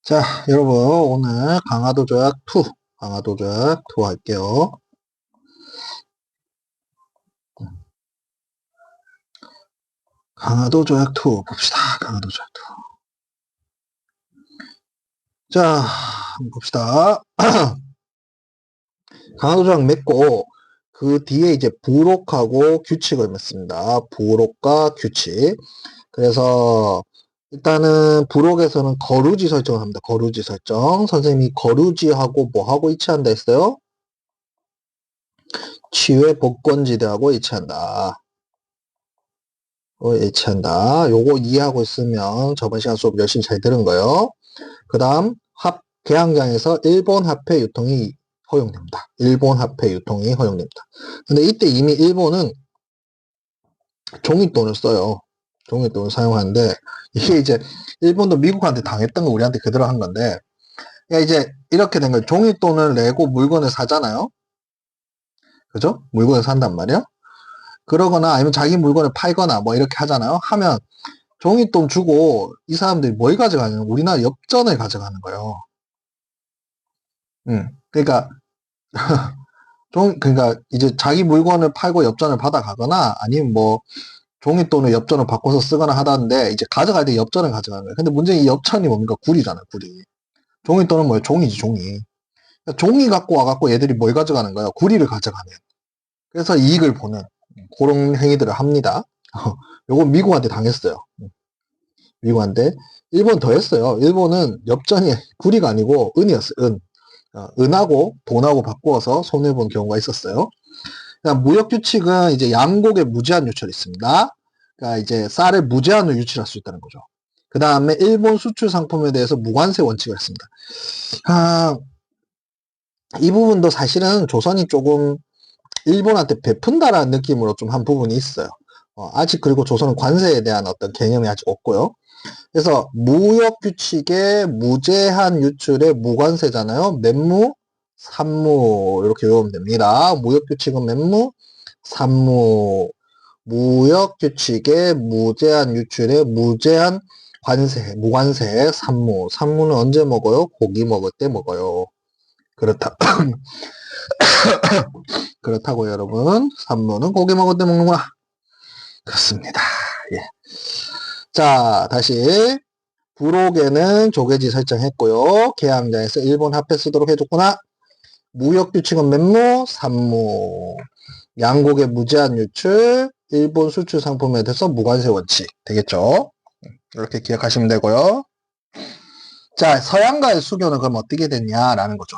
자, 여러분, 오늘 강화도 조약 2, 강화도 조약 2 할게요. 강화도 조약 2 봅시다. 강화도 조약 2. 자, 한번 봅시다. 강화도 조약 맺고, 그 뒤에 이제 부록하고 규칙을 맺습니다. 부록과 규칙. 그래서, 일단은 부록에서는 거루지 설정을 합니다. 거루지 설정. 선생님이 거루지하고 뭐하고 이치한다 했어요? 치외 복권지대하고 이치한다. 요거 이해하고 있으면 저번 시간 수업 열심히 잘 들은 거요. 그 다음 개항장에서 일본 화폐 유통이 허용됩니다. 일본 화폐 유통이 허용됩니다. 근데 이때 이미 일본은 종이돈을 써요. 종이돈을 사용하는데 이게 이제 일본도 미국한테 당했던 거 우리한테 그대로 한 건데, 이제 이렇게 된 거예요. 종이돈을 내고 물건을 사잖아요. 그죠? 물건을 산단 말이야. 그러거나 아니면 자기 물건을 팔거나 뭐 이렇게 하잖아요. 하면 종이돈 주고 이 사람들이 뭘 가져가냐면 우리나라 엽전을 가져가는 거예요. 그러니까 그러니까 이제 자기 물건을 팔고 엽전을 받아가거나 아니면 뭐 종이돈을 엽전을 바꿔서 쓰거나 하다는데 이제 가져갈 때 엽전을 가져가는 거예요. 근데 문제는 이 엽전이 뭡니까? 구리잖아요, 구리. 종이돈은 뭐예요? 종이지, 종이. 그러니까 종이 갖고 와갖고 얘들이 뭘 가져가는 거예요? 구리를 가져가는. 그래서 이익을 보는 그런 행위들을 합니다. 요거 미국한테 당했어요. 미국한테. 일본 더 했어요. 일본은 엽전이 구리가 아니고 은이었어요. 은. 은하고 돈하고 바꾸어서 손해본 경우가 있었어요. 그러니까 무역 규칙은 이제 양국의 무제한 유출이 있습니다. 그러니까 이제 쌀을 무제한으로 유출할 수 있다는 거죠. 그 다음에 일본 수출 상품에 대해서 무관세 원칙을 했습니다. 이 부분도 사실은 조선이 조금 일본한테 베푼다라는 느낌으로 좀 한 부분이 있어요. 아직 그리고 조선은 관세에 대한 어떤 개념이 아직 없고요. 그래서 무역 규칙의 무제한 유출의 무관세잖아요. 맨무, 산무 이렇게 외우면 됩니다. 무역 규칙은 맨무, 산무. 무역 규칙의 무제한 유출의 무제한 관세, 무관세, 산무. 산무는 언제 먹어요? 고기 먹을 때 먹어요. 그렇다고 여러분. 산무는 고기 먹을 때 먹는구나. 그렇습니다. 예. 자, 다시. 부록에는 조개지 설정했고요. 계양자에서 일본 화폐 쓰도록 해줬구나. 무역규칙은 맨무, 산무. 양국의 무제한 유출, 일본 수출 상품에 대해서 무관세 원칙. 되겠죠? 이렇게 기억하시면 되고요. 자, 서양과의 수교는 그럼 어떻게 됐냐라는 거죠.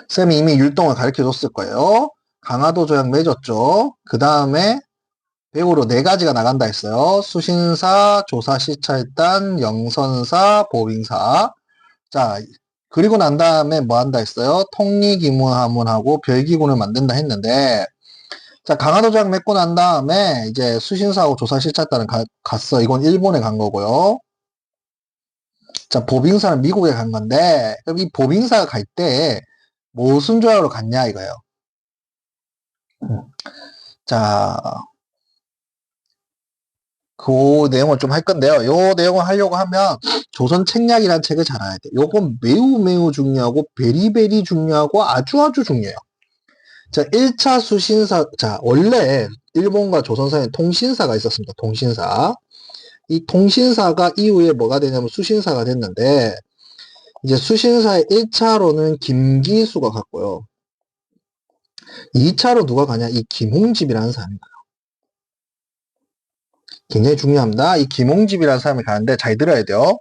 쌤이 이미 율동을 가르쳐 줬을 거예요. 강화도 조약 맺었죠. 그 다음에 배우로 4가지가 나간다 했어요. 수신사, 조사시찰단, 영선사, 보빙사. 자, 그리고 난 다음에 뭐 한다 했어요? 통리기문하문하고 별기군을 만든다 했는데, 자, 강화도 조약 맺고 난 다음에 이제 수신사하고 조사시찰단은 갔어. 이건 일본에 간 거고요. 자, 보빙사는 미국에 간 건데, 그럼 이 보빙사가 갈 때 무슨 조약으로 갔냐 이거예요. 자, 그 내용을 좀 할 건데요. 요 내용을 하려고 하면 조선 책략이라는 책을 잘 알아야 돼. 요건 매우 매우 중요하고 베리베리 중요하고 아주 중요해요. 자, 1차 수신사, 자, 원래 일본과 조선 사이에 통신사가 있었습니다. 통신사. 이 통신사가 이후에 뭐가 되냐면 수신사가 됐는데, 이제 수신사의 1차로는 김기수가 갔고요. 2차로 누가 가냐? 이 김홍집이라는 사람이 가요. 굉장히 중요합니다. 이 김홍집이라는 사람이 가는데 잘 들어야 돼요.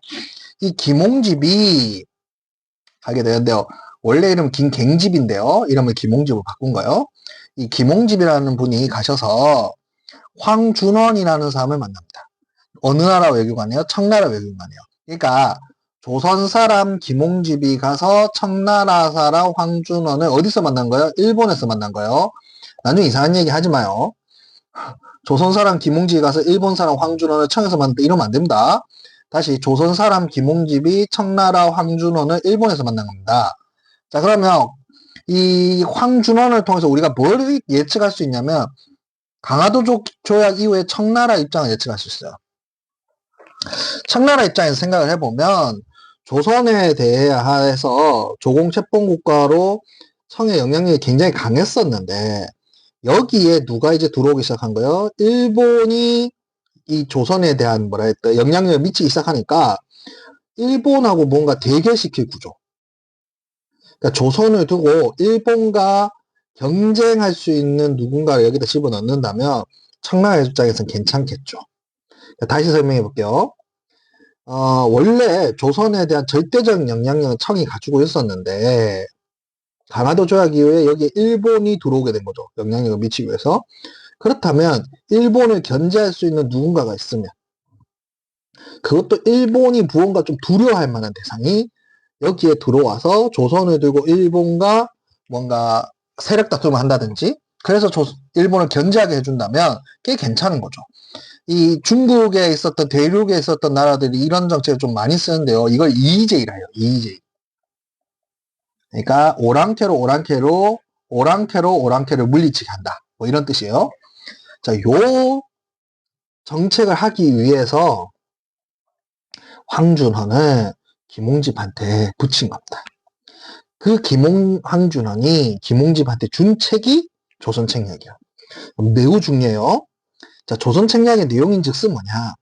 이 김홍집이 가게 되는데요. 원래 이름 김갱집인데요. 이름을 김홍집으로 바꾼 거예요. 이 김홍집이라는 분이 가셔서 황준원이라는 사람을 만납니다. 어느 나라 외교관이에요? 청나라 외교관이에요. 그러니까 조선 사람 김홍집이 가서 청나라 사람 황준원을 어디서 만난 거예요? 일본에서 만난 거예요. 나중에 이상한 얘기 하지 마요. 조선 사람 김홍집이 가서 일본 사람 황준원을 청에서 만났다 이러면 안 됩니다. 다시 조선 사람 김홍집이 청나라 황준원을 일본에서 만난 겁니다. 자, 그러면 이 황준원을 통해서 우리가 뭘 예측할 수 있냐면 강화도 조약 이후에 청나라 입장을 예측할 수 있어요. 청나라 입장에서 생각을 해보면 조선에 대해서 조공채권 국가로 청의 영향력이 굉장히 강했었는데 여기에 누가 이제 들어오기 시작한 거예요? 일본이 이 조선에 대한 뭐라 했다 영향력을 미치기 시작하니까 일본하고 뭔가 대결시킬 구조. 그러니까 조선을 두고 일본과 경쟁할 수 있는 누군가를 여기다 집어넣는다면 청나라 입장에서는 괜찮겠죠. 다시 설명해 볼게요. 원래 조선에 대한 절대적인 영향력은 청이 가지고 있었는데 강화도 조약 이후에 여기에 일본이 들어오게 된 거죠. 영향력을 미치기 위해서. 그렇다면 일본을 견제할 수 있는 누군가가 있으면 그것도 일본이 무언가 좀 두려워할 만한 대상이 여기에 들어와서 조선을 들고 일본과 뭔가 세력 다툼을 한다든지 그래서 일본을 견제하게 해준다면 꽤 괜찮은 거죠. 이 중국에 있었던 대륙에 있었던 나라들이 이런 정책을 좀 많이 쓰는데요. 이걸 EEJ라 해요. EEJ. 그러니까 오랑캐로 물리치게 한다. 뭐 이런 뜻이에요. 자, 요 정책을 하기 위해서 황준헌을 김홍집한테 붙인 겁니다. 그 황준헌이 김홍집한테 준 책이 조선책략이야. 매우 중요해요. 자, 조선책략의 내용인즉슨 뭐냐?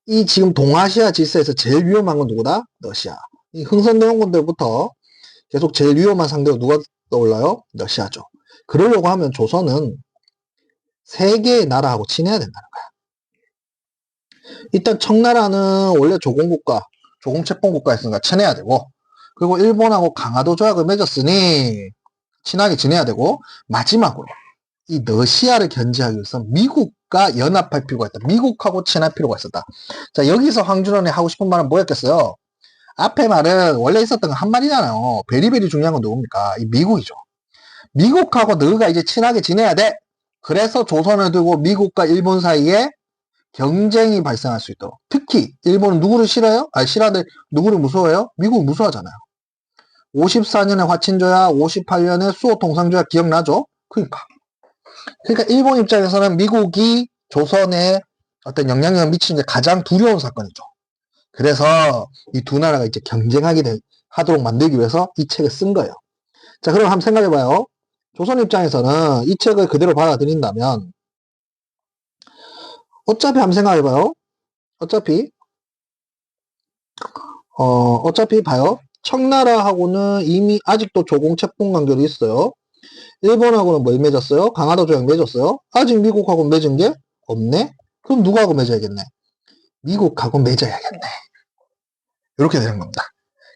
이 지금 동아시아 질서에서 제일 위험한 건 누구다? 러시아. 이 흥선대원군들부터 계속 제일 위험한 상대가 누가 떠올라요? 러시아죠. 그러려고 하면 조선은 세 개의 나라하고 친해야 된다는 거야. 일단 청나라는 원래 조공국가, 조공채권국가였으니까 친해야 되고, 그리고 일본하고 강화도 조약을 맺었으니 친하게 지내야 되고, 마지막으로 이 러시아를 견제하기 위해서 미국과 연합할 필요가 있다. 미국하고 친할 필요가 있었다. 자, 여기서 황준헌이 하고 싶은 말은 뭐였겠어요? 앞에 말은 원래 있었던 건 한 말이잖아요. 베리베리 중요한 건 누굽니까? 이 미국이죠. 미국하고 너가 이제 친하게 지내야 돼. 그래서 조선을 두고 미국과 일본 사이에 경쟁이 발생할 수 있도록. 특히 일본은 누구를 싫어요? 싫어하는데 누구를 무서워해요? 미국을 무서워하잖아요. 54년에 화친조약, 58년에 수호통상조약 기억나죠? 그러니까 일본 입장에서는 미국이 조선에 어떤 영향력을 미치는 게 가장 두려운 사건이죠. 그래서 이 두 나라가 이제 하도록 만들기 위해서 이 책을 쓴 거예요. 자, 그럼 한번 생각해봐요. 조선 입장에서는 이 책을 그대로 받아들인다면 어차피 한번 생각해봐요. 어차피 봐요. 청나라하고는 이미 아직도 조공채권 관계도 있어요. 일본하고는 뭘 맺었어요? 강화도 조약 맺었어요? 아직 미국하고 맺은 게 없네? 그럼 누구하고 맺어야겠네? 미국하고 맺어야겠네. 이렇게 되는 겁니다.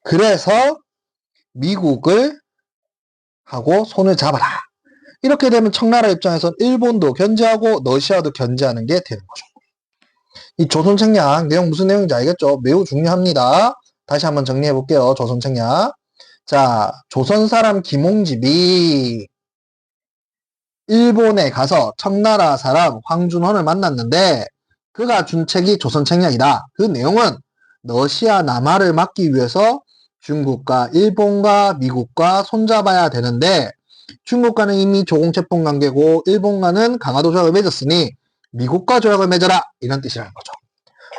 그래서 미국을 하고 손을 잡아라. 이렇게 되면 청나라 입장에선 일본도 견제하고 러시아도 견제하는 게 되는 거죠. 이 조선책략 내용 무슨 내용인지 알겠죠? 매우 중요합니다. 다시 한번 정리해 볼게요. 조선책략. 자, 조선 사람 김홍집이 일본에 가서 청나라 사람 황준헌을 만났는데 그가 준 책이 조선책략이다. 그 내용은 러시아 남하를 막기 위해서 중국과 일본과 미국과 손잡아야 되는데 중국과는 이미 조공채권 관계고 일본과는 강화도 조약을 맺었으니 미국과 조약을 맺어라 이런 뜻이라는 거죠.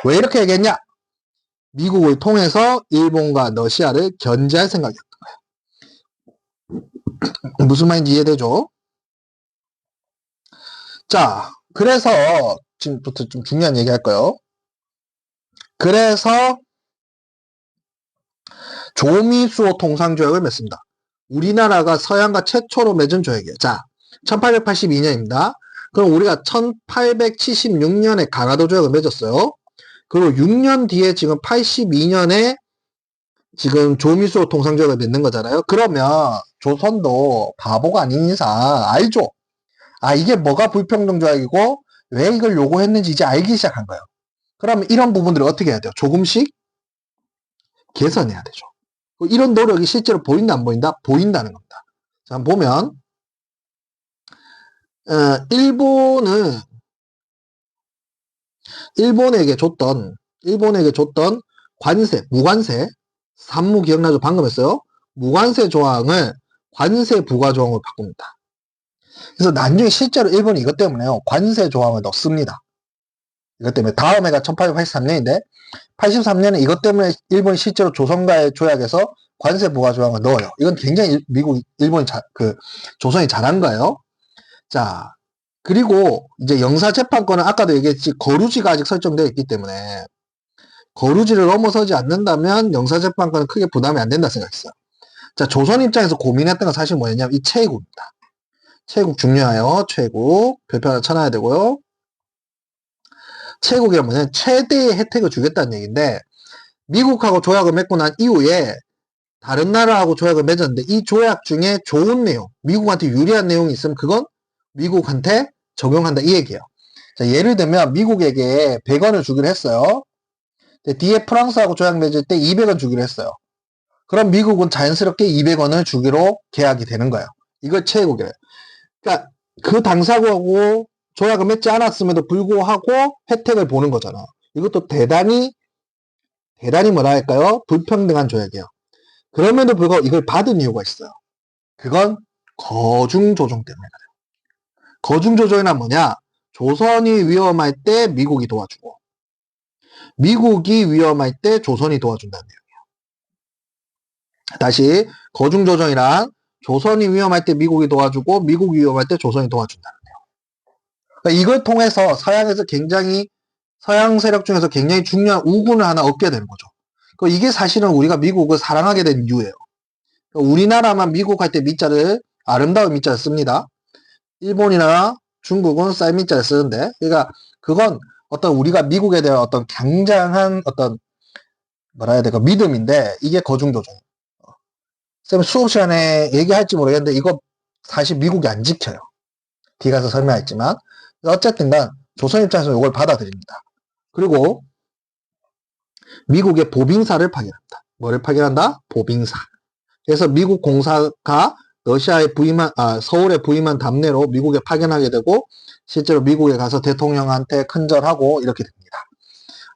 왜 이렇게 얘기했냐? 미국을 통해서 일본과 러시아를 견제할 생각이었던 거예요. 무슨 말인지 이해되죠? 자, 그래서 지금부터 좀 중요한 얘기 할 거예요. 그래서 조미수호 통상조약을 맺습니다. 우리나라가 서양과 최초로 맺은 조약이에요. 자, 1882년입니다. 그럼 우리가 1876년에 강화도 조약을 맺었어요. 그리고 6년 뒤에 지금 82년에 지금 조미수호 통상조약을 맺는 거잖아요. 그러면 조선도 바보가 아닌 이상 알죠? 이게 뭐가 불평등 조약이고 왜 이걸 요구했는지 이제 알기 시작한 거예요. 그러면 이런 부분들을 어떻게 해야 돼요? 조금씩 개선해야 되죠. 이런 노력이 실제로 보인다 안 보인다? 보인다는 겁니다. 자, 한번 보면 일본에게 줬던 관세, 무관세, 산무 기억나죠? 방금 했어요. 무관세 조항을 관세 부과 조항으로 바꿉니다. 그래서 나중에 실제로 일본이 이것 때문에요. 관세 조항을 넣습니다. 이것 때문에 다음 해가 1883년인데 83년에 이것 때문에 일본이 실제로 조선과의 조약에서 관세 부과 조항을 넣어요. 이건 굉장히 일본이 조선이 잘한 거예요. 자, 그리고 이제 영사재판권은 아까도 얘기했지 거루지가 아직 설정되어 있기 때문에 거루지를 넘어서지 않는다면 영사재판권은 크게 부담이 안 된다 생각했어요. 자, 조선 입장에서 고민했던 건 사실 뭐였냐면 이 최애국입니다. 최애국 중요해요. 최애국 별표 하나 쳐놔야 되고요. 최애국이란 뭐냐면 최대의 혜택을 주겠다는 얘기인데 미국하고 조약을 맺고 난 이후에 다른 나라하고 조약을 맺었는데 이 조약 중에 좋은 내용, 미국한테 유리한 내용이 있으면 그건 미국한테 적용한다 이 얘기예요. 자, 예를 들면 미국에게 100원을 주기로 했어요. 뒤에 프랑스하고 조약 맺을 때 200원 주기로 했어요. 그럼 미국은 자연스럽게 200원을 주기로 계약이 되는 거예요. 이걸 최애국이래요. 그러니까 그 당사국하고 조약을 맺지 않았음에도 불구하고 혜택을 보는 거잖아. 이것도 대단히 뭐라 할까요? 불평등한 조약이에요. 그럼에도 불구하고 이걸 받은 이유가 있어요. 그건 거중조정 때문에 그래요. 거중조정이란 뭐냐? 조선이 위험할 때 미국이 도와주고 미국이 위험할 때 조선이 도와준다는 내용이에요. 다시 거중조정이란 조선이 위험할 때 미국이 도와주고 미국이 위험할 때 조선이 도와준다는 내용. 그러니까 이걸 통해서 서양 세력 중에서 굉장히 중요한 우군을 하나 얻게 되는 거죠. 그러니까 이게 사실은 우리가 미국을 사랑하게 된 이유예요. 그러니까 우리나라만 미국 할 때 미자를 아름다운 미자를 씁니다. 일본이나 중국은 쌀 미자를 쓰는데, 그러니까 그건 어떤 우리가 미국에 대한 어떤 굉장한 어떤 뭐라 해야 될까 믿음인데 이게 거중조정이에요. 쌤 수업 시간에 얘기할지 모르겠는데 이거 사실 미국이 안 지켜요. 뒤에 가서 설명했지만 어쨌든 간 조선 입장에서 이걸 받아들입니다. 그리고 미국의 보빙사를 파견합니다. 뭐를 파견한다? 보빙사. 그래서 미국 공사가 러시아에 서울에 부임한 답례로 미국에 파견하게 되고 실제로 미국에 가서 대통령한테 큰절하고 이렇게 됩니다.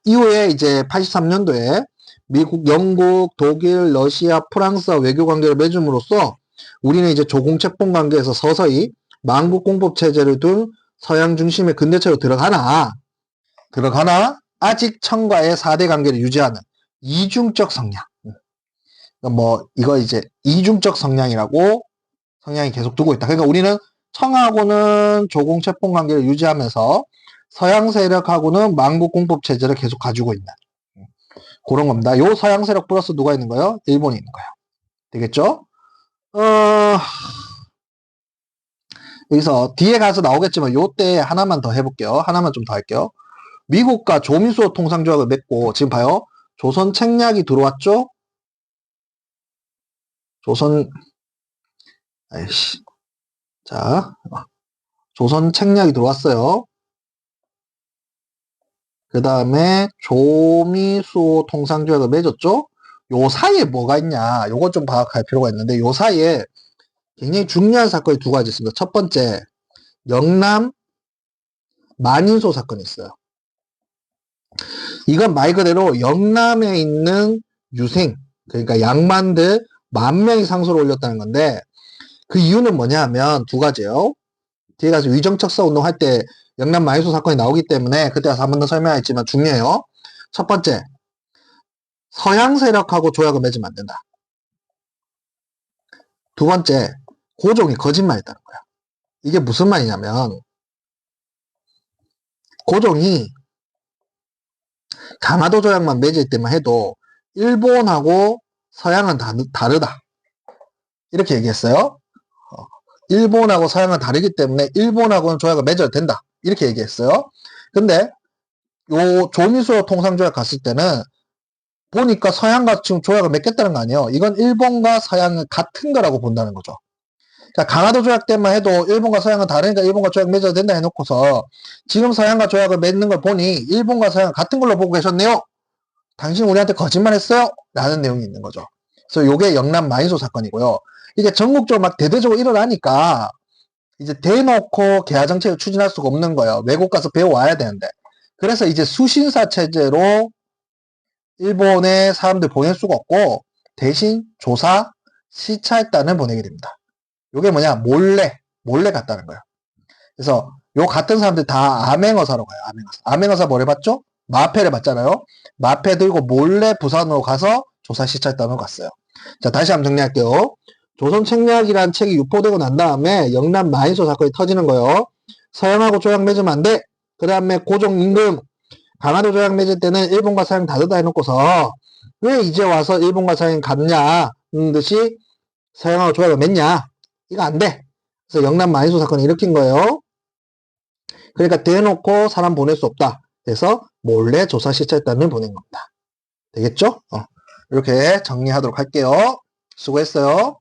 이후에 이제 83년도에 미국, 영국, 독일, 러시아, 프랑스와 외교 관계를 맺음으로써 우리는 이제 조공채권 관계에서 서서히 만국공법 체제를 둔 서양 중심의 근대체로 들어가나 아직 청과의 4대 관계를 유지하는 이중적 성향. 이거 이제 이중적 성향이라고 성향이 계속 두고 있다. 그러니까 우리는 청하고는 조공채권 관계를 유지하면서 서양 세력하고는 만국공법 체제를 계속 가지고 있는 그런 겁니다. 요 서양 세력 플러스 누가 있는 거예요? 일본이 있는 거예요. 되겠죠? 여기서 뒤에 가서 나오겠지만 요때 하나만 더 해볼게요. 하나만 좀 더 할게요. 미국과 조미수호 통상조약을 맺고 지금 봐요. 조선 책략이 들어왔죠? 조선 책략이 들어왔어요. 그 다음에 조미수호 통상조약을 맺었죠? 요 사이에 뭐가 있냐? 요거 좀 파악할 필요가 있는데 요 사이에 굉장히 중요한 사건이 두 가지 있습니다. 첫 번째, 영남 만인소 사건이 있어요. 이건 말 그대로 영남에 있는 유생, 그러니까 양반들 10,000명이 상소를 올렸다는 건데 그 이유는 뭐냐 하면 두 가지예요. 뒤에 가서 위정척서 운동할 때 영남 만인소 사건이 나오기 때문에 그때 가서 한 번 더 설명했지만 중요해요. 첫 번째, 서양 세력하고 조약을 맺으면 안 된다. 두 번째, 고종이 거짓말했다는 거야. 이게 무슨 말이냐면 고종이 강화도 조약만 맺을 때만 해도 일본하고 서양은 다르다. 이렇게 얘기했어요. 일본하고 서양은 다르기 때문에 일본하고는 조약을 맺어도 된다. 이렇게 얘기했어요. 근데 요 조미수호 통상조약 갔을 때는 보니까 서양과 지금 조약을 맺겠다는 거 아니에요. 이건 일본과 서양은 같은 거라고 본다는 거죠. 자, 강화도 조약 때만 해도 일본과 서양은 다르니까 일본과 조약 맺어도 된다 해놓고서 지금 서양과 조약을 맺는 걸 보니 일본과 서양 같은 걸로 보고 계셨네요. 당신 우리한테 거짓말했어요? 라는 내용이 있는 거죠. 그래서 요게 영남 만인소 사건이고요. 이게 전국적으로 막 대대적으로 일어나니까 이제 대놓고 개화 정책을 추진할 수가 없는 거예요. 외국 가서 배워와야 되는데. 그래서 이제 수신사 체제로 일본에 사람들 보낼 수가 없고 대신 조사 시찰단을 보내게 됩니다. 요게 뭐냐? 몰래 갔다는 거예요. 그래서 요 같은 사람들 다 암행어사로 가요. 암행어사. 암행어사 뭘 해봤죠? 마패를 봤잖아요. 마패 들고 몰래 부산으로 가서 조사 시찰단으로 갔어요. 자, 다시 한번 정리할게요. 조선 책략이라는 책이 유포되고 난 다음에 영남 마인소 사건이 터지는 거예요. 서양하고 조약 맺으면 안 돼. 그 다음에 고종 임금 강화도 조약 맺을 때는 일본과 서양 다르다 해놓고서 왜 이제 와서 일본과 서양 같냐 는 듯이 서양하고 조약을 맺냐. 이거 안 돼. 그래서 영남 마인소 사건을 일으킨 거예요. 그러니까 대놓고 사람 보낼 수 없다. 그래서 몰래 조사 시찰단을 보낸 겁니다. 되겠죠? 이렇게 정리하도록 할게요. 수고했어요.